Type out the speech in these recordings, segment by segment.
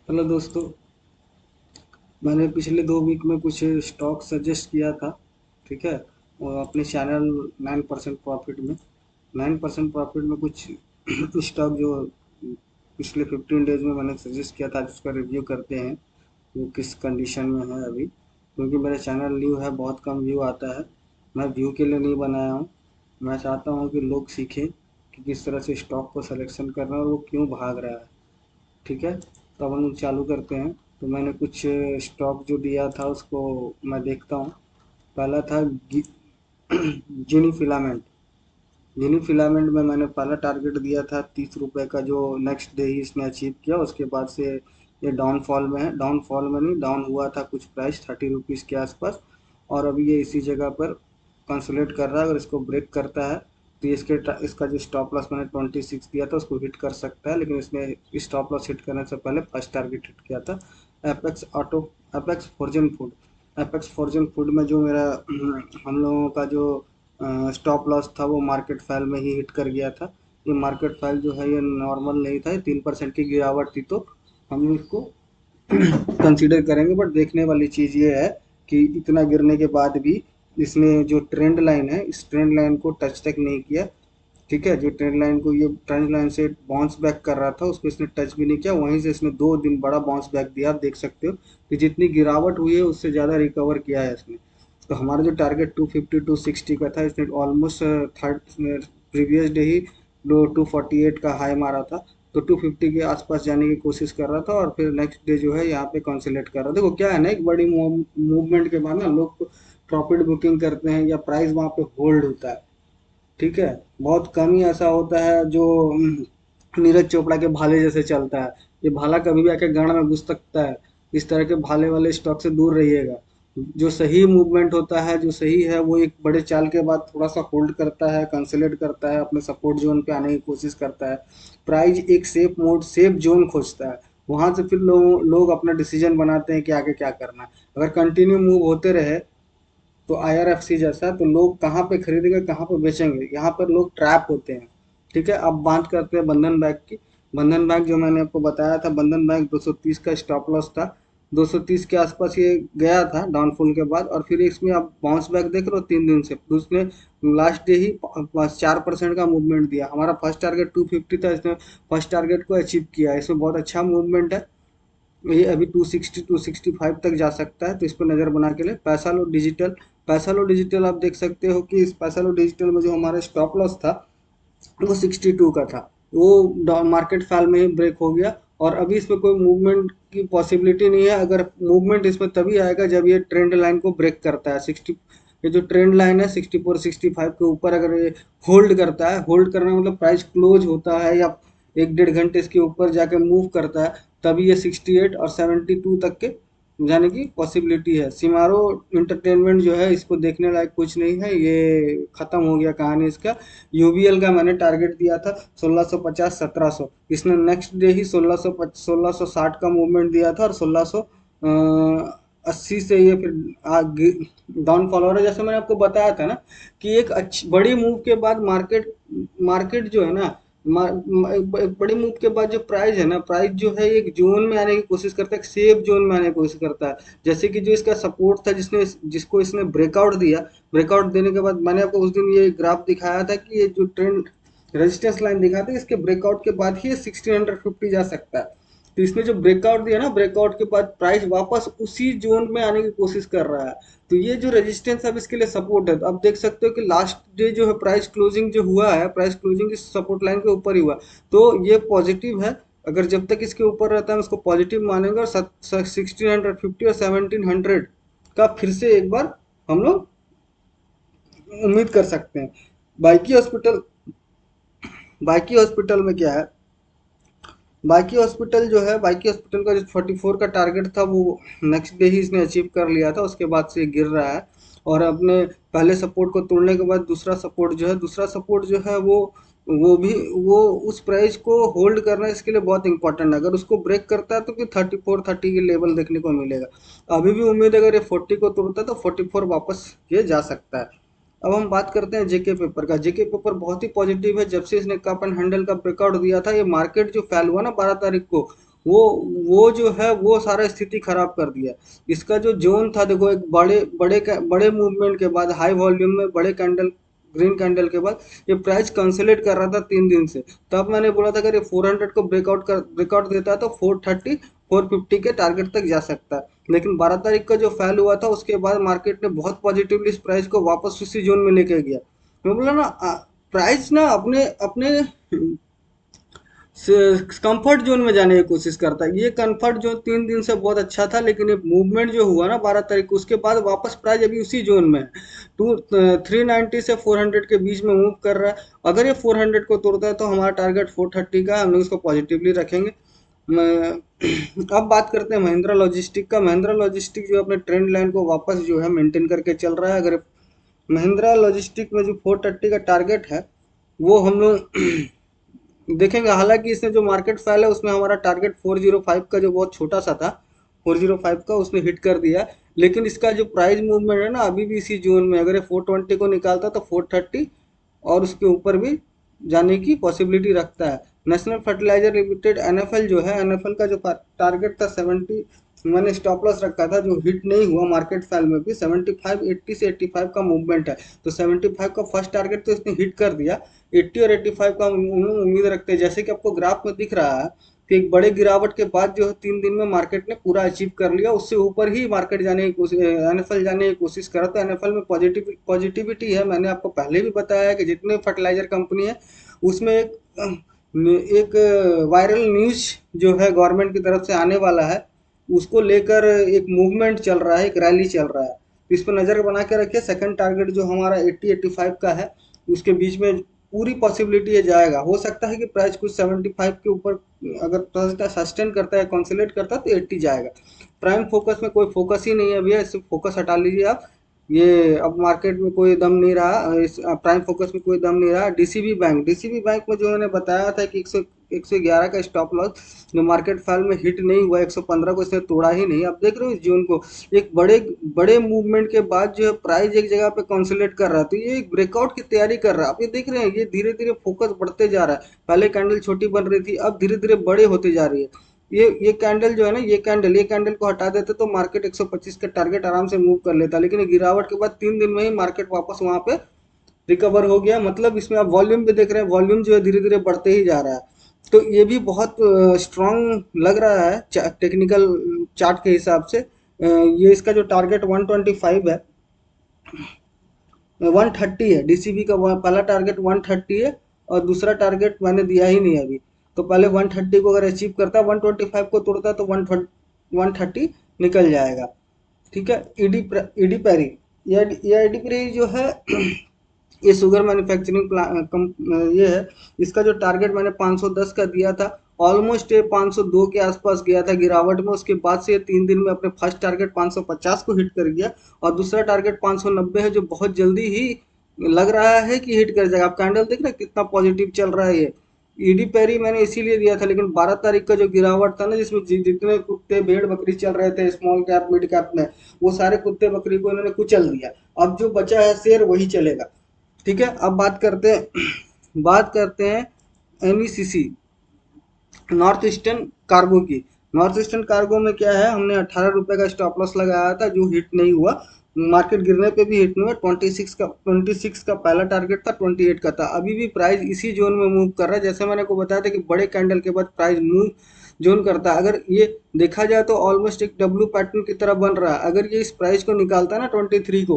Hello दोस्तों। मैंने पिछले 2 वीक में कुछ स्टॉक सजेस्ट किया था। ठीक है। और अपने चैनल 9% प्रॉफिट में 9% प्रॉफिट में कुछ स्टॉक जो पिछले 15 डेज में मैंने सजेस्ट किया था, जिसका रिव्यू करते हैं वो किस कंडीशन में है अभी। क्योंकि मेरा चैनल न्यू है, बहुत कम व्यू आता है। मैं व्यू के लिए नहीं बनाया हूँ। मैं चाहता हूँ कि लोग सीखें कि किस तरह से स्टॉक को सिलेक्शन करना है और वो क्यों भाग रहा है। ठीक है, तो अब हम लोग चालू करते हैं। तो मैंने कुछ स्टॉक जो दिया था उसको मैं देखता हूँ। पहला था जिनी फिलामेंट। जिनी फिलामेंट में मैंने पहला टारगेट दिया था 30 रुपये का, जो नेक्स्ट डे ही इसने अचीव किया। उसके बाद से ये डाउनफॉल में है। डाउनफॉल में नहीं, डाउन हुआ था कुछ प्राइस 30 रुपीज़ के आसपास। और अभी ये इसी जगह पर कंसोलिडेट कर रहा है। अगर इसको ब्रेक करता है तो इसका जो स्टॉप लॉस मैंने 26 दिया था उसको हिट कर सकता है। लेकिन इसने स्टॉप लॉस हिट करने से पहले फर्स्ट टारगेट हिट किया था। Apex auto apex frozen food. Apex frozen food में जो मेरा हम लोगों का जो स्टॉप लॉस था वो मार्केट फाइल में ही हिट कर गया था। ये मार्केट फाइल जो है ये नॉर्मल नहीं था, ये 3% की गिरावट थी। तो हम इसको कंसीडर करेंगे। बट देखने वाली चीज़ ये है कि इतना गिरने के बाद भी इसने जो ट्रेंड लाइन है, इस ट्रेंड लाइन को टच तक नहीं किया। ठीक है, जो ट्रेंड लाइन को, ये ट्रेंड लाइन से बाउंस बैक कर रहा था, उसको इसने टच भी नहीं किया। वहीं से इसने 2 दिन बड़ा बाउंस बैक दिया। आप देख सकते हो कि जितनी गिरावट हुई है उससे ज़्यादा रिकवर किया है इसने। तो हमारा जो टारगेट 250 260 का था, इसने ऑलमोस्ट थर्ड प्रीवियस डे ही 248 का हाई मारा था। तो 250 के आसपास जाने की कोशिश कर रहा था और फिर नेक्स्ट डे जो है यहाँ पे कंसोलिडेट कर रहा था। देखो क्या है ना, एक बड़ी मूवमेंट के बाद ना लोग प्रॉफिट बुकिंग करते हैं या प्राइस वहाँ पे होल्ड होता है। ठीक है, बहुत कम ही ऐसा होता है जो नीरज चोपड़ा के भाले जैसे चलता है। ये भाला कभी भी आके गाड़ में घुस सकता है। इस तरह के भाले वाले स्टॉक से दूर रहिएगा। जो सही मूवमेंट होता है, जो सही है, वो एक बड़े चाल के बाद थोड़ा सा होल्ड करता है, कंसोलिडेट करता है, अपने सपोर्ट जोन पे आने की कोशिश करता है। प्राइस एक सेफ जोन खोजता है। वहां से फिर लोग अपना डिसीजन बनाते हैं कि आगे क्या करना है। अगर कंटिन्यू मूव होते रहे तो आईआरएफसी जैसा, तो लोग कहाँ पे खरीदेंगे, कहाँ पे बेचेंगे, यहाँ पर लोग ट्रैप होते हैं। ठीक है, अब बात करते हैं बंधन बैंक की। बंधन बैंक जो मैंने आपको बताया था, बंधन बैंक 230 का स्टॉप लॉस था। 230 के आसपास ये गया था डाउनफॉल के बाद, और फिर इसमें आप बाउंस बैक देख रहे हो 3 दिन से। तो उसने लास्ट डे ही 4% का मूवमेंट दिया। हमारा फर्स्ट टारगेट 250 था, इसने फर्स्ट टारगेट को अचीव किया। इसमें बहुत अच्छा मूवमेंट है। ये अभी 260 265 तक जा सकता है, तो इस पर नज़र बना के ले। पैसा लो डिजिटल। पैसा लो डिजिटल आप देख सकते हो कि इस पैसा लो डिजिटल में जो हमारा स्टॉप लॉस था वो 62 का था। वो मार्केट फैल में ही ब्रेक हो गया। और अभी इसमें कोई मूवमेंट की पॉसिबिलिटी नहीं है। अगर मूवमेंट इसमें तभी आएगा जब ये ट्रेंड लाइन को ब्रेक करता है। 60, ये जो ट्रेंड लाइन है 64 65 के ऊपर अगर ये होल्ड करता है, होल्ड करना मतलब प्राइस क्लोज होता है या 1 डेढ़ घंटे इसके ऊपर जाके मूव करता है, तभी ये 68 और 72 तक के जाने की पॉसिबिलिटी है। सिमारो इंटरटेनमेंट जो है, इसको देखने लायक कुछ नहीं है, ये खत्म हो गया कहानी इसका। यूबीएल का मैंने टारगेट दिया था 1650 1700। इसने नेक्स्ट डे ही 1660 का मूवमेंट दिया था और 1680 से ये फिर डाउन फॉल हो रहा है। जैसे मैंने आपको बताया था ना कि एक अच्छी बड़ी मूव के बाद मार्केट मार्केट जो है ना, एक बड़ी मूव के बाद जो प्राइस है ना, प्राइस जो है एक जोन में आने की कोशिश करता है, एक सेफ जोन में आने की कोशिश करता है। जैसे कि जो इसका सपोर्ट था, जिसको इसने ब्रेकआउट दिया, ब्रेकआउट देने के बाद मैंने आपको उस दिन ये ग्राफ दिखाया था कि ये जो ट्रेंड रेजिस्टेंस लाइन दिखाते हैं, इसके ब्रेकआउट के बाद ही 1650 जा सकता है। तो इसने जो ब्रेकआउट दिया ना, ब्रेकआउट के बाद प्राइस वापस उसी जोन में आने की कोशिश कर रहा है। तो ये जो रेजिस्टेंस अब इसके लिए सपोर्ट है। तो आप देख सकते हो कि लास्ट डे जो है प्राइस क्लोजिंग जो हुआ है, प्राइस क्लोजिंग इस सपोर्ट लाइन के ऊपर ही हुआ। तो ये पॉजिटिव है। अगर जब तक इसके ऊपर रहता है हम उसको पॉजिटिव मानेंगे, और 1650 और 1700 का फिर से एक बार हम लोग उम्मीद कर सकते हैं। बाइकी हॉस्पिटल बाइकी हॉस्पिटल में क्या है, बाइकी हॉस्पिटल जो है, बाइकी हॉस्पिटल का जो 44 का टारगेट था वो नेक्स्ट डे ही इसने अचीव कर लिया था। उसके बाद से गिर रहा है। और अपने पहले सपोर्ट को तोड़ने के बाद दूसरा सपोर्ट जो है वो भी वो उस प्राइस को होल्ड करना इसके लिए बहुत इंपॉर्टेंट है। अगर उसको ब्रेक करता है तो फिर 34 30 के लेवल देखने को मिलेगा। अभी भी उम्मीद है, अगर ये 40 को तोड़ता है तो 44 वापस ये जा सकता है। अब हम बात करते हैं जेके पेपर का। जेके पेपर बहुत ही पॉजिटिव है। जब से इसने कप एंड हैंडल का ब्रेकआउट दिया था, ये मार्केट जो फैल हुआ ना 12 तारीख को, वो वो जो है वो सारा स्थिति खराब कर दिया। इसका जो जोन था देखो, एक बड़े मूवमेंट के बाद हाई वॉल्यूम में बड़े कैंडल, ग्रीन कैंडल के बाद ये प्राइस कंसोलिडेट कर रहा था 3 दिन से। तब मैंने बोला था अगर ये 400 को ब्रेकआउट देता है तो 430 450 के टारगेट तक जा सकता है। लेकिन 12 तारीख का जो फैल हुआ था उसके बाद मार्केट ने बहुत पॉजिटिवली इस प्राइस को वापस उसी जोन में लेके गया। मैं बोला ना, प्राइस ना अपने अपने कंफर्ट जोन में जाने की कोशिश करता है। ये कंफर्ट जोन 3 दिन से बहुत अच्छा था, लेकिन ये मूवमेंट जो हुआ ना 12 तारीख को, उसके बाद वापस प्राइस अभी उसी जोन में है। 390 से 400 के बीच में मूव कर रहा है। अगर ये 400 को तोड़ता है तो हमारा टारगेट 430 का है, हम लोग इसको पॉजिटिवली रखेंगे। अब बात करते हैं महिंद्रा लॉजिस्टिक का। महिंद्रा लॉजिस्टिक जो अपने ट्रेंड लाइन को वापस जो है मेंटेन करके चल रहा है। अगर महिंद्रा लॉजिस्टिक में जो 430 का टारगेट है वो हम लोग देखेंगे। हालांकि इसने जो मार्केट फैल है उसमें हमारा टारगेट 405 का जो बहुत छोटा सा था, 405 का उसने हिट कर दिया। लेकिन इसका जो प्राइस मूवमेंट है ना अभी भी इसी जोन में, अगर ये 420 को निकालता तो 430 और उसके ऊपर भी जाने की पॉसिबिलिटी रखता है। नेशनल फर्टिलाइजर लिमिटेड एनएफएल जो है, एनएफएल का जो टारगेट था 70, मैंने स्टॉप लॉस रखा था जो हिट नहीं हुआ मार्केट फैल में भी। 75 80 से 85 का मूवमेंट है, तो 75 का फर्स्ट टारगेट तो इसने हिट कर दिया। 80 और 85 का उम्मीद रखते हैं। जैसे कि आपको ग्राफ में दिख रहा है कि एक बड़े गिरावट के बाद जो है 3 दिन में मार्केट ने पूरा अचीव कर लिया, उससे ऊपर ही मार्केट जाने की कोशिश, एनएफएल जाने की कोशिश करा। तो एनएफएल में पॉजिटिविटी है। मैंने आपको पहले भी बताया है कि जितने फर्टिलाइजर कंपनी है उसमें एक वायरल न्यूज जो है गवर्नमेंट की तरफ से आने वाला है, उसको लेकर एक मूवमेंट चल रहा है, एक रैली चल रहा है। तो इस पर नज़र बना के रखिए। सेकंड टारगेट जो हमारा 80-85 का है उसके बीच में पूरी पॉसिबिलिटी ये जाएगा। हो सकता है कि प्राइस कुछ 75 के ऊपर अगर सस्टेन करता है, कंसोलिडेट करता है तो 80 जाएगा। प्राइम फोकस में कोई फोकस ही नहीं है भैया, इससे फोकस हटा लीजिए आप। ये अब मार्केट में कोई दम नहीं रहा, इस प्राइम फोकस में कोई दम नहीं रहा। डीसीबी बैंक में जो मैंने बताया था कि 111 का स्टॉप लॉस जो मार्केट फॉल में हिट नहीं हुआ, 115 को इसने तोड़ा ही नहीं। अब देख रहे हो इस जोन को, एक बड़े बड़े मूवमेंट के बाद जो है प्राइस एक जगह पे कंसोलिडेट कर रहा है, तो ये एक ब्रेकआउट की तैयारी कर रहा है। आप ये देख रहे हैं ये धीरे धीरे फोकस बढ़ते जा रहा है। पहले कैंडल छोटी बन रही थी, अब धीरे धीरे बड़े होते जा रही है। ये कैंडल जो है ना, ये कैंडल को हटा देते तो मार्केट 125 का टारगेट आराम से मूव कर लेता, लेकिन ये गिरावट के बाद 3 दिन में ही मार्केट वापस वहां पे रिकवर हो गया। मतलब इसमें आप वॉल्यूम भी देख रहे हैं, वॉल्यूम जो है धीरे धीरे बढ़ते ही जा रहा है। तो ये भी बहुत स्ट्रांग लग रहा है टेक्निकल चार्ट के हिसाब से। ये इसका जो टारगेट 125 है, 130 है। डीसीबी का पहला टारगेट 130 है और दूसरा टारगेट मैंने दिया ही नहीं अभी। तो पहले 130 को अगर अचीव करता है, 125 को तोड़ता है तो 130 निकल जाएगा। ठीक है। ईडी पैरी, ये ईडी पैरी जो है ये शुगर मैन्युफैक्चरिंग ये है। इसका जो टारगेट मैंने 510 का दिया था, ऑलमोस्ट ये 502 के आसपास गया था गिरावट में। उसके बाद से ये 3 दिन में अपने फर्स्ट टारगेट 550 को हिट कर गया और दूसरा टारगेट 590 है जो बहुत जल्दी ही लग रहा है कि हिट कर जाएगा। आप कैंडल देख रहे हैं कितना पॉजिटिव चल रहा है ये। ईडी पैरी मैंने इसीलिए दिया था, लेकिन 12 तारीख का जो गिरावट था ना, जिसमें जितने कुत्ते भेड़ बकरी चल रहे थे स्मॉल कैप मिड कैप में, वो सारे कुत्ते बकरी को इन्होंने कुचल दिया। अब जो बचा है शेयर वही चलेगा। ठीक है। अब बात करते हैं एनईसीसी, नॉर्थ ईस्टर्न कार्गो की। नॉर्थ ईस्टर्न कार्गो में क्या है, हमने 18 रुपए का स्टॉप लॉस लगाया था जो हिट नहीं हुआ। मार्केट गिरने पे भी हिट नहीं हुआ। 26 का पहला टारगेट था, 28 का था। अभी भी प्राइस इसी जोन में मूव कर रहा है। जैसे मैंने को बताया था कि बड़े कैंडल के बाद प्राइस मूव जोन करता है। अगर ये देखा जाए तो ऑलमोस्ट एक डब्ल्यू पैटर्न की तरह बन रहा है। अगर ये इस प्राइस को निकालता है ना 23 को,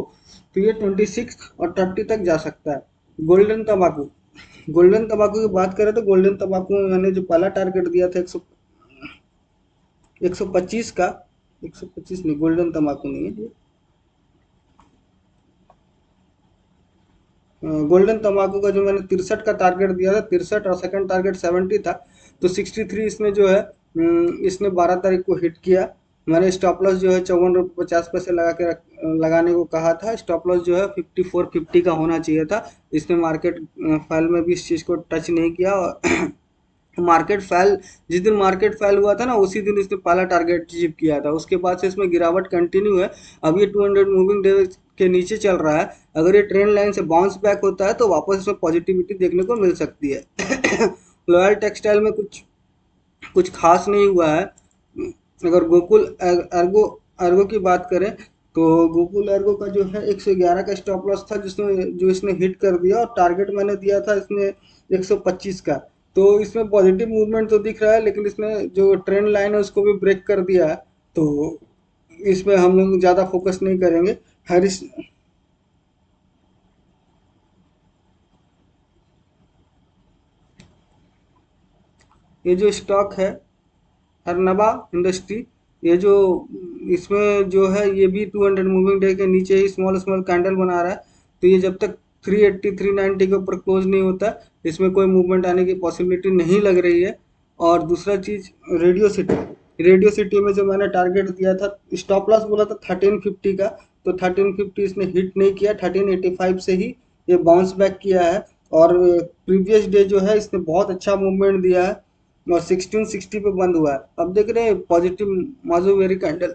तो ये 26 और 30 तक जा सकता है। गोल्डन तंबाकू, गोल्डन तंबाकू की बात करें तो गोल्डन तंबाकू में मैंने जो पहला टारगेट दिया था 125 का, 125 नहीं, गोल्डन तंबाकू नहीं है, गोल्डन तंबाकू का जो मैंने 63 का टारगेट दिया था, 63 और सेकंड टारगेट 70 था। तो 63 इसमें जो है इसने 12 तारीख को हिट किया। मैंने स्टॉप लॉस जो है 54 रुपये 50 पैसे लगाने को कहा था। स्टॉप लॉस जो है 5450 का होना चाहिए था। इसने मार्केट फाइल में भी इस चीज़ को टच नहीं किया और मार्केट फैल, जिस दिन मार्केट फैल हुआ था ना उसी दिन इसने पहला टारगेट अचीव किया था। उसके बाद से इसमें गिरावट कंटिन्यू है। अब ये 200 मूविंग डे के नीचे चल रहा है। अगर ये ट्रेंड लाइन से बाउंस बैक होता है तो वापस इसमें पॉजिटिविटी देखने को मिल सकती है। लॉयल टेक्सटाइल में कुछ कुछ खास नहीं हुआ है। अगर गोकुल अर्गो अर्गो की बात करें तो गोकुल अर्गो का जो है 111 का स्टॉप लॉस था, जिसमें जो इसने हिट कर दिया, और टारगेट मैंने दिया था इसमें 125 का। तो इसमें पॉजिटिव मूवमेंट तो दिख रहा है, लेकिन इसने जो ट्रेंड लाइन है उसको भी ब्रेक कर दिया है। तो इसमें हम लोग ज़्यादा फोकस नहीं करेंगे। हरीश, ये जो स्टॉक है अर्नबा इंडस्ट्री, ये जो इसमें जो है ये भी 200 मूविंग डे के नीचे ही स्मॉल स्मॉल कैंडल बना रहा है। तो ये जब तक 380 390 के ऊपर क्लोज नहीं होता, इसमें कोई मूवमेंट आने की पॉसिबिलिटी नहीं लग रही है। और दूसरा चीज, रेडियो सिटी, रेडियो सिटी में जो मैंने टारगेट दिया था, स्टॉप लॉस बोला था 1350 का, तो 1350 इसने हिट नहीं किया, 1385 से ही ये बाउंस बैक किया है। और प्रीवियस डे जो है इसने बहुत अच्छा मूवमेंट दिया है, और 1660 पे बंद हुआ है। अब देख रहे हैं पॉजिटिव माजुवेरी कैंडल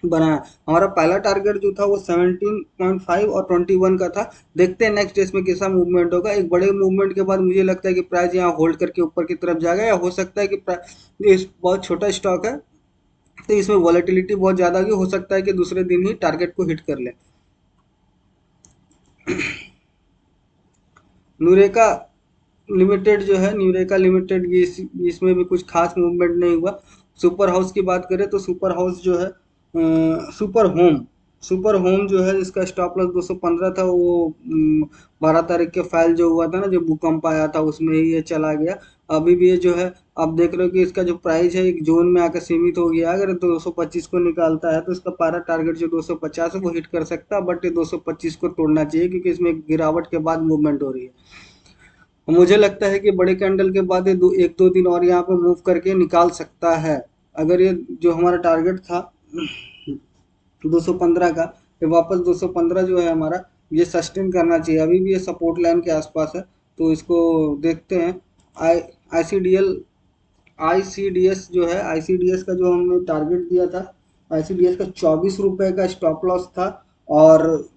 बना है। हमारा पहला टारगेट जो था वो 17.5 और 21 का था। देखते हैं नेक्स्ट डे में कैसा मूवमेंट होगा। एक बड़े मूवमेंट के बाद मुझे लगता है कि प्राइस यहाँ होल्ड करके ऊपर की तरफ जाएगा, या हो सकता है कि इस बहुत छोटा स्टॉक है तो इसमें वॉलेटिलिटी बहुत ज़्यादा होगी, हो सकता है कि दूसरे दिन ही टारगेट को हिट कर ले। न्यूरेका लिमिटेड जो है, न्यूरेका लिमिटेड, ये इसमें भी कुछ खास मूवमेंट नहीं हुआ। सुपर हाउस की बात करें तो सुपर हाउस जो है सुपर होम, सुपर होम जो है इसका स्टॉप लॉस 215 था। वो 12 तारीख के फाइल जो हुआ था ना, जो भूकंप आया था, उसमें ही ये चला गया। अभी भी ये जो है, आप देख रहे हो कि इसका जो प्राइस है एक जोन में आकर सीमित हो गया। अगर 225 को निकालता है तो इसका पारा टारगेट जो 250 है वो हिट कर सकता है, बट ये 225 को तोड़ना चाहिए, क्योंकि इसमें गिरावट के बाद मूवमेंट हो रही है। मुझे लगता है कि बड़े कैंडल के बाद ये एक दो दिन और यहाँ पे मूव करके निकाल सकता है। अगर ये जो हमारा टारगेट था 215 का, ये वापस 215 जो है हमारा, ये सस्टेन करना चाहिए। अभी भी ये सपोर्ट लाइन के आसपास है, तो इसको देखते हैं। आई आईसीडीएल आईसीडीएस जो है, आईसीडीएस का जो हमने टारगेट दिया था, आईसीडीएस का 24 रुपए का स्टॉप लॉस था, और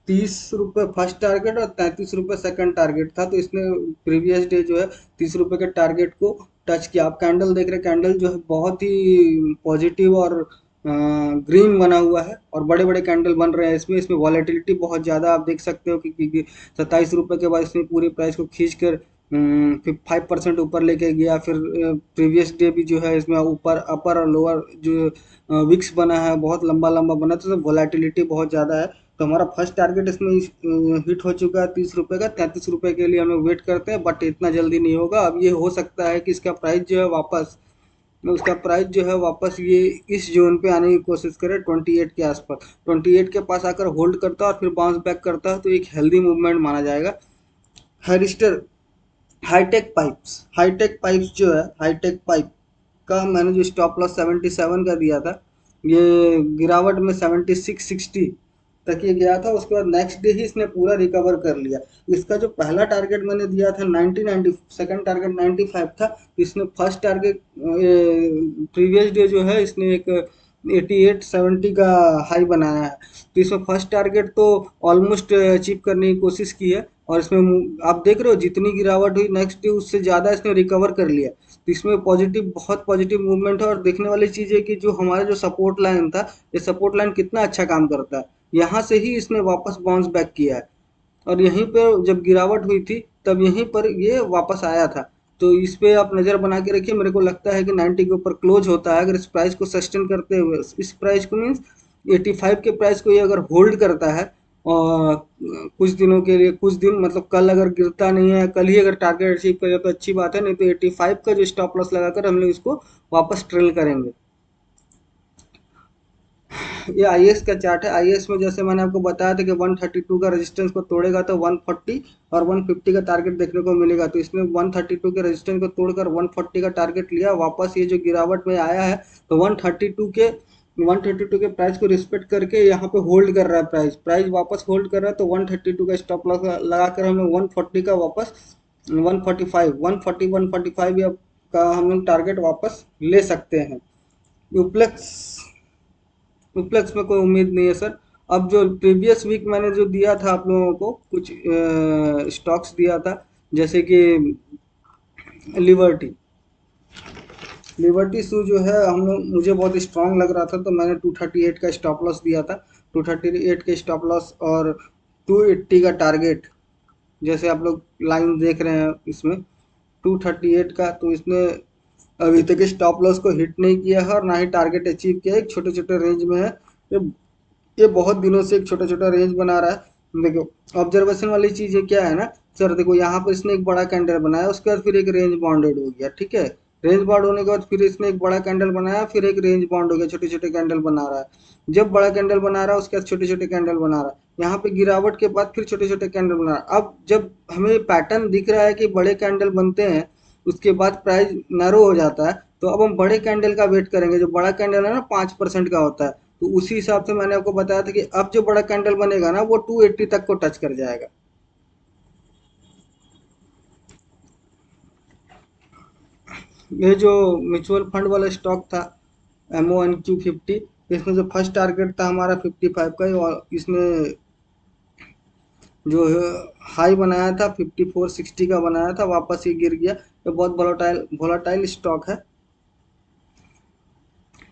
30 रुपये फर्स्ट टारगेट और 33 रुपये सेकंड टारगेट था। तो इसने प्रीवियस डे जो है 30 रुपये के टारगेट को टच किया। आप कैंडल देख रहे हैं, कैंडल जो है बहुत ही पॉजिटिव और ग्रीन बना हुआ है, और बड़े बड़े कैंडल बन रहे हैं इसमें। इसमें वॉलेटिलिटी बहुत ज़्यादा आप देख सकते हो कि 27 रुपये के बाद इसने पूरी प्राइस को खींच कर 5% ऊपर लेके गया। फिर प्रीवियस डे भी जो है इसमें ऊपर अपर और लोअर जो विक्स बना है, बहुत लंबा लंबा बना, तो वॉलेटिलिटी बहुत ज़्यादा है। तो हमारा फर्स्ट टारगेट इसमें हिट हो चुका है 30 रुपये का। 33 रुपये के लिए हम लोग वेट करते हैं, बट इतना जल्दी नहीं होगा। अब ये हो सकता है कि इसका प्राइस जो है वापस, उसका प्राइस जो है वापस ये इस जोन पे आने की कोशिश करे, 28 के आसपास। 28 के पास आकर होल्ड करता है और फिर बाउंस बैक करता है, तो एक हेल्दी मूवमेंट माना जाएगा। हैरिस्टर हाईटेक पाइप्स जो है, हाईटेक पाइप का मैंने जो स्टॉप लॉस 77 का दिया था, ये गिरावट में 7660 तक ये गया था। उसके बाद नेक्स्ट डे ही इसने पूरा रिकवर कर लिया। इसका जो पहला टारगेट मैंने दिया था 90, सेकंड टारगेट 95 था। इसने फर्स्ट टारगेट प्रीवियस डे जो है इसने एक 8870 का हाई बनाया है। तो इसमें फर्स्ट टारगेट तो ऑलमोस्ट अचीव करने की कोशिश की है, और इसमें आप देख रहे हो जितनी गिरावट हुई नेक्स्ट डे उससे ज़्यादा इसने रिकवर कर लिया। तो इसमें पॉजिटिव, बहुत पॉजिटिव मूवमेंट है। और देखने वाली चीज़ है कि जो हमारा जो सपोर्ट लाइन था, ये सपोर्ट लाइन कितना अच्छा काम करता है। यहाँ से ही इसने वापस बाउंस बैक किया है, और यहीं पर जब गिरावट हुई थी तब यहीं पर ये वापस आया था। तो इस पे आप नज़र बना के रखिए। मेरे को लगता है कि 90 के ऊपर क्लोज होता है। अगर इस प्राइस को सस्टेन करते हुए, इस प्राइस को मीन्स 85 के प्राइस को ये अगर होल्ड करता है और कुछ दिनों के लिए, कुछ दिन मतलब कल अगर गिरता नहीं है, कल ही अगर टारगेट अचीव करे तो अच्छी बात है, नहीं तो 85 का जो स्टॉप लॉस लगाकर हम लोग इसको वापस ट्रेल करेंगे। ये आईएएस का चार्ट है। आईएएस में जैसे मैंने आपको बताया था कि 132 का रेजिस्टेंस को तोड़ेगा तो 140 और 150 का टारगेट देखने को मिलेगा। तो इसने 132 के रेजिस्टेंस को तोड़कर 140 का टारगेट लिया। वापस ये जो गिरावट में आया है, तो 132 के प्राइस को रिस्पेक्ट करके यहाँ पे होल्ड कर रहा है। प्राइस प्राइस वापस होल्ड कर रहा है, तो 132 का स्टॉप लॉस लगाकर हमें 140 का वापस 145 का हम लोग टारगेट वापस ले सकते हैं। यूप्लेक्स डुप्लेक्स में कोई उम्मीद नहीं है सर। अब जो प्रीवियस वीक मैंने जो दिया था आप लोगों को कुछ स्टॉक्स दिया था, जैसे कि लिबर्टी, लिबर्टी शू जो है हम लोग, मुझे बहुत स्ट्रांग लग रहा था तो मैंने 238 का स्टॉप लॉस दिया था। 238 का स्टॉप लॉस और 280 का टारगेट, जैसे आप लोग लाइन देख रहे हैं इसमें 238 का, तो इसने अभी तक स्टॉप लॉस को हिट नहीं किया है और ना ही टारगेट अचीव किया है। एक छोटे छोटे रेंज में है ये ये बहुत दिनों से एक छोटा छोटा रेंज बना रहा है। देखो ऑब्जर्वेशन वाली चीज ये क्या है ना सर, देखो यहाँ पर इसने एक बड़ा कैंडल बनाया, उसके बाद फिर एक रेंज बाउंडेड हो गया, ठीक है। रेंज बाउंड होने के बाद फिर इसने एक बड़ा कैंडल बनाया, फिर एक रेंज बाउंड हो गया, छोटे छोटे कैंडल बना रहा है। जब बड़ा कैंडल बना रहा है उसके बाद छोटे छोटे कैंडल बना रहा है, यहाँ पे गिरावट के बाद फिर छोटे छोटे कैंडल बना रहा है। अब जब हमें पैटर्न दिख रहा है कि बड़े कैंडल बनते हैं उसके बाद प्राइस नैरो हो जाता है, तो अब हम बड़े कैंडल का वेट करेंगे। जो बड़ा कैंडल है ना 5% का होता है, तो उसी हिसाब से मैंने आपको बताया था कि अब जो बड़ा कैंडल बनेगा ना वो 280 तक को टच कर जाएगा। ये जो म्यूचुअल फंड वाला स्टॉक था MONQ50, इसमें जो फर्स्ट टारगेट था हमारा 55 का, और इसने जो हाई बनाया था 5460 का बनाया था, वापस ये गिर गया। ये बहुत वोलाटाइल वोलाटाइल स्टॉक है,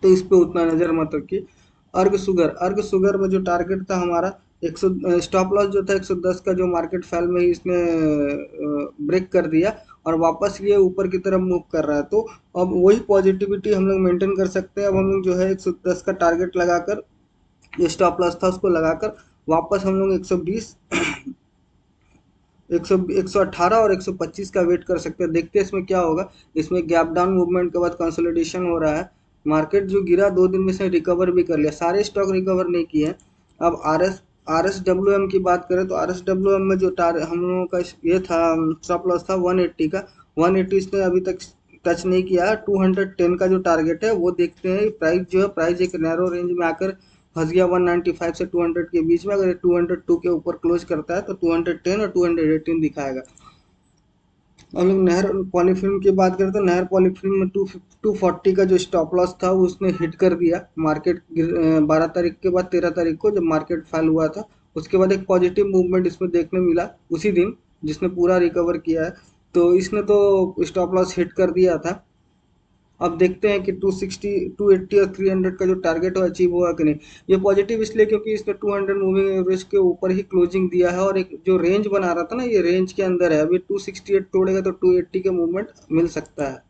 तो इस पे उतना नज़र मत रखिए। अर्ग सुगर में जो टारगेट था हमारा 100, स्टॉप लॉस जो था 110 का, जो मार्केट फैल में ही इसने ब्रेक कर दिया और वापस ये ऊपर की तरफ मूव कर रहा है। तो अब वही पॉजिटिविटी हम लोग मेंटेन कर सकते हैं। अब हम लोग जो है 110 का टारगेट लगाकर, जो स्टॉप लॉस था उसको लगाकर वापस हम लोग 120 118 और 125 का वेट कर सकते हैं। देखते हैं इसमें क्या होगा। इसमें गैप डाउन मूवमेंट के बाद कंसोलिडेशन हो रहा है। मार्केट जो गिरा 2 दिन में से रिकवर भी कर लिया, सारे स्टॉक रिकवर नहीं किए हैं। अब आर एस डब्ल्यू एम की बात करें तो आर एस डब्ल्यू एम में जो हम लोगों का ये था स्टॉप लॉस था 180 का, 180 इसने अभी तक टच नहीं किया। 210 का जो टारगेट है वो देखते हैं। प्राइस जो है, प्राइस एक नैरो रेंज में आकर फंस गया 195 से 200 के बीच में। अगर 202 के ऊपर क्लोज करता है तो 210 और 218 दिखाएगा। हम लोग नहर पॉलीफिल्म की बात करें तो नहर पॉलीफिल्म में 240 का जो स्टॉप लॉस था वो उसने हिट कर दिया। मार्केट 12 तारीख के बाद 13 तारीख को जब मार्केट फैल हुआ था, उसके बाद एक पॉजिटिव मूवमेंट इसमें देखने मिला उसी दिन, जिसने पूरा रिकवर किया है। तो इसने तो स्टॉप लॉस हिट कर दिया था। अब देखते हैं कि 260 280 और 300 का जो टारगेट है अचीव हुआ कि नहीं। ये पॉजिटिव इसलिए क्योंकि इसने 200 मूविंग एवरेज के ऊपर ही क्लोजिंग दिया है, और एक जो रेंज बना रहा था ना ये रेंज के अंदर है। अभी 268 तोड़ेगा तो 280 के मूवमेंट मिल सकता है।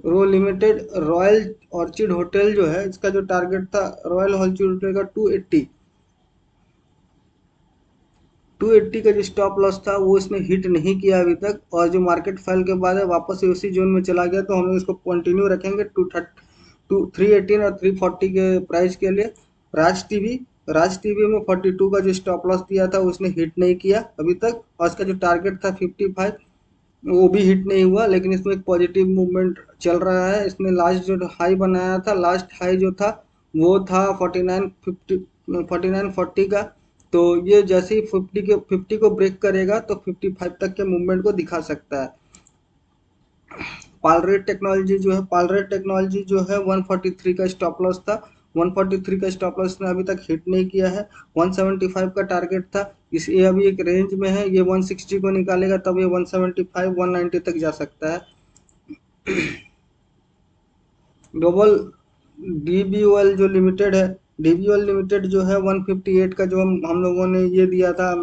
रो लिमिटेड रॉयल ऑर्चिड होटल जो है, इसका जो टारगेट था रॉयल ऑर्चिड होटल का 280, 280 का जो स्टॉप लॉस था वो इसने हिट नहीं किया अभी तक, और जो मार्केट फैल के बाद है वापस से उसी जोन में चला गया। तो हम लोग इसको कंटिन्यू रखेंगे 318 और 340 के प्राइस के लिए। राज टीवी राज टीवी में 42 का जो स्टॉप लॉस दिया था उसने हिट नहीं किया अभी तक, और इसका जो टारगेट था 55 वो भी हिट नहीं हुआ। लेकिन इसमें एक पॉजिटिव मूवमेंट चल रहा है। इसने लास्ट जो हाई बनाया था, लास्ट हाई जो था वो था 4940 का। तो ये जैसे ही 50 को ब्रेक करेगा तो 55 तक के मूवमेंट को दिखा सकता है। पालरेट टेक्नोलॉजी जो है 143 का स्टॉप लॉस था। 143 का स्टॉप लॉस ने अभी तक हिट नहीं किया है। 175 का टारगेट था। इस ये अभी एक रेंज में है, ये 160 को निकालेगा तब ये 175 190 तक जा सकता है। ग्लोबल डीबीओएल जो लिमिटेड है, डीबीओएल लिमिटेड जो है 158 का जो हम लोगों ने ये दिया था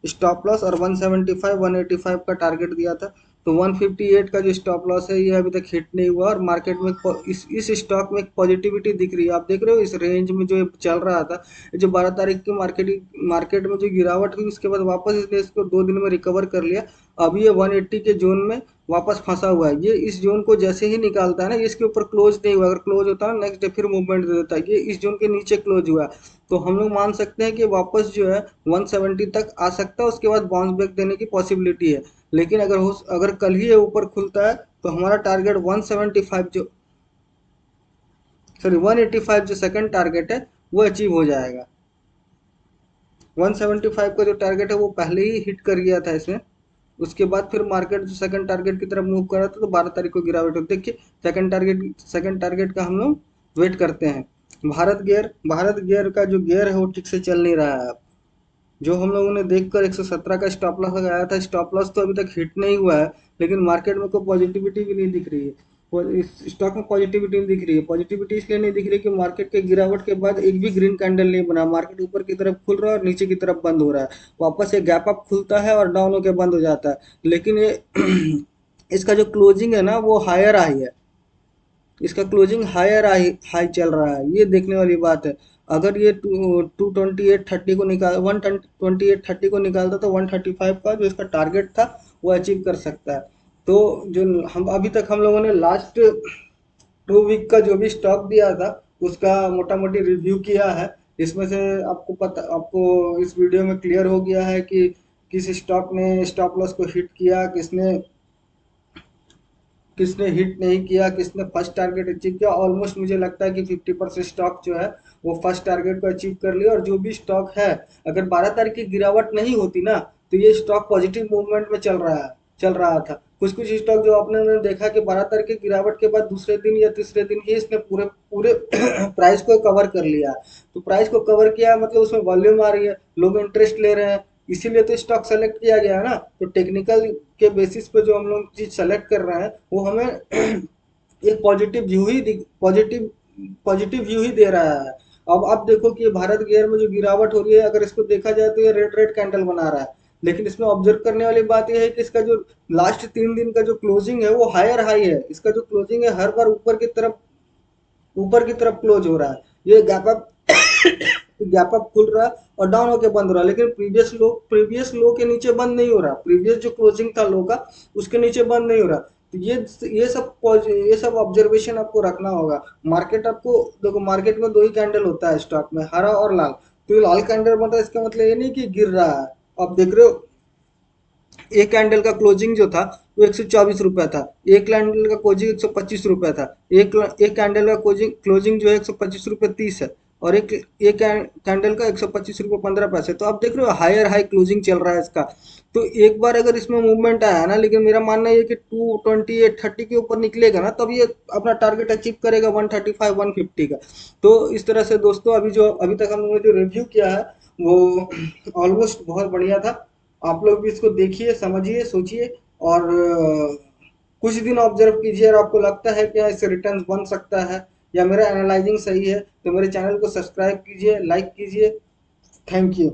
स्टॉप लॉस, और 175 185 का टारगेट दिया था। तो 158 का जो स्टॉप लॉस है ये अभी तक हिट नहीं हुआ, और मार्केट में इस स्टॉक में एक पॉजिटिविटी दिख रही है। आप देख रहे हो इस रेंज में जो चल रहा था, जो 12 तारीख की मार्केट में जो गिरावट हुई उसके बाद वापस इसने इसको 2 दिन में रिकवर कर लिया। अभी ये 180 के जोन में वापस फंसा हुआ है। ये इस जोन को जैसे ही निकालता है ना, इसके ऊपर क्लोज नहीं हुआ, अगर क्लोज होता है नेक्स्ट डे फिर मूवमेंट दे देता है। ये इस जोन के नीचे क्लोज हुआ है, तो हम लोग मान सकते हैं कि वापस जो है 170 तक आ सकता है, उसके बाद बाउंस बैक देने की पॉसिबिलिटी है। लेकिन अगर कल ही ये ऊपर खुलता है तो हमारा टारगेट 175 जो सॉरी 185 जो सेकंड टारगेट है वो अचीव हो जाएगा। 175 का जो टारगेट है वो पहले ही हिट कर गया था इसने। उसके बाद फिर मार्केट जो सेकंड टारगेट की तरफ मूव कर रहा था तो 12 तारीख को गिरावट होती। देखिए सेकंड टारगेट का हम लोग वेट करते हैं। भारत गियर का जो गियर है वो ठीक से चल नहीं रहा है। जो हम लोगों ने देखकर 117 का स्टॉप लॉस लगाया था, स्टॉप लॉस तो अभी तक हिट नहीं हुआ है, लेकिन मार्केट में कोई पॉजिटिविटी भी नहीं दिख रही है। इस स्टॉक में पॉजिटिविटी नहीं दिख रही है। पॉजिटिविटी इसलिए नहीं दिख रही कि मार्केट के गिरावट के बाद एक भी ग्रीन कैंडल नहीं बना। मार्केट ऊपर की तरफ खुल रहा है और नीचे की तरफ बंद हो रहा है। वापस ये गैप अप खुलता है और डाउन होकर बंद हो जाता है, लेकिन ये इसका जो क्लोजिंग है ना वो हायर आई है। इसका क्लोजिंग हायर हाई हाई चल रहा है, ये देखने वाली बात है। अगर ये 228.30 को निकाल 128.30 को निकालता तो 135 का जो इसका टारगेट था वो अचीव कर सकता है। तो जो हम अभी तक हम लोगों ने लास्ट 2 वीक का जो भी स्टॉक दिया था उसका मोटा मोटी रिव्यू किया है। इसमें से आपको इस वीडियो में क्लियर हो गया है कि किस स्टॉक ने स्टॉप लॉस को हिट किया, किसने किसने हिट नहीं किया, किसने फर्स्ट टारगेट अचीव किया। ऑलमोस्ट मुझे लगता है कि 50% स्टॉक जो है वो फर्स्ट टारगेट को अचीव कर लिया। और जो भी स्टॉक है, अगर 12 तारीख की गिरावट नहीं होती ना तो ये स्टॉक पॉजिटिव मूवमेंट में चल रहा था। कुछ कुछ स्टॉक जो आपने ने देखा कि 12 तारीख की गिरावट के बाद दूसरे दिन या तीसरे दिन ही इसने पूरे पूरे प्राइस को कवर कर लिया। तो प्राइस को कवर किया मतलब उसमें वॉल्यूम आ रही है, लोग इंटरेस्ट ले रहे हैं, इसीलिए तो स्टॉक सेलेक्ट किया गया है ना। तो टेक्निकल के बेसिस पे जो हम लोग चीज सेलेक्ट कर रहे हैं वो हमें एक पॉजिटिव पॉजिटिव व्यू ही दे रहा है। अब देखो कि भारत गियर में जो गिरावट हो रही है, अगर इसको देखा जाए तो ये रेड रेड कैंडल बना रहा है। लेकिन इसमें ऑब्जर्व करने वाली बात यह है कि इसका जो लास्ट 3 दिन का जो क्लोजिंग है वो हायर हाई है। इसका जो क्लोजिंग है हर बार ऊपर की तरफ क्लोज हो रहा है। ये गैप अप खुल रहा है और डाउन होके बंद हो रहा है, लेकिन प्रीवियस लो के नीचे बंद नहीं हो रहा। प्रीवियस जो क्लोजिंग था लो का उसके नीचे बंद नहीं हो रहा। तो ये सब ऑब्जर्वेशन आपको रखना होगा। मार्केट आपको देखो, मार्केट में 2 ही कैंडल होता है स्टॉक में, हरा और लाल। तो ये लाल कैंडल बन रहा है, इसका मतलब ये नहीं कि गिर रहा है। आप देख रहे हो एक कैंडल का क्लोजिंग जो था वो 124 रुपया था। एक कैंडल का क्लोजिंग 125 रुपया था। एक कैंडल का क्लोजिंग जो है 125 रुपये 30 है। और एक कैंडल का 125 रुपये 15 पैसे। तो आप देख रहे हो हायर हाई क्लोजिंग चल रहा है इसका। तो एक बार अगर इसमें मूवमेंट आया ना, लेकिन मेरा मानना ये कि 228.30 के ऊपर निकलेगा ना तब ये अपना टारगेट अचीव करेगा 135 150 का। तो इस तरह से दोस्तों अभी तक हम लोगों ने जो रिव्यू किया है वो ऑलमोस्ट बहुत बढ़िया था। आप लोग भी इसको देखिए, समझिए, सोचिए और कुछ दिन ऑब्जर्व कीजिए। और आपको लगता है कि इससे रिटर्न बन सकता है या मेरा एनालाइजिंग सही है तो मेरे चैनल को सब्सक्राइब कीजिए, लाइक कीजिए। Thank you.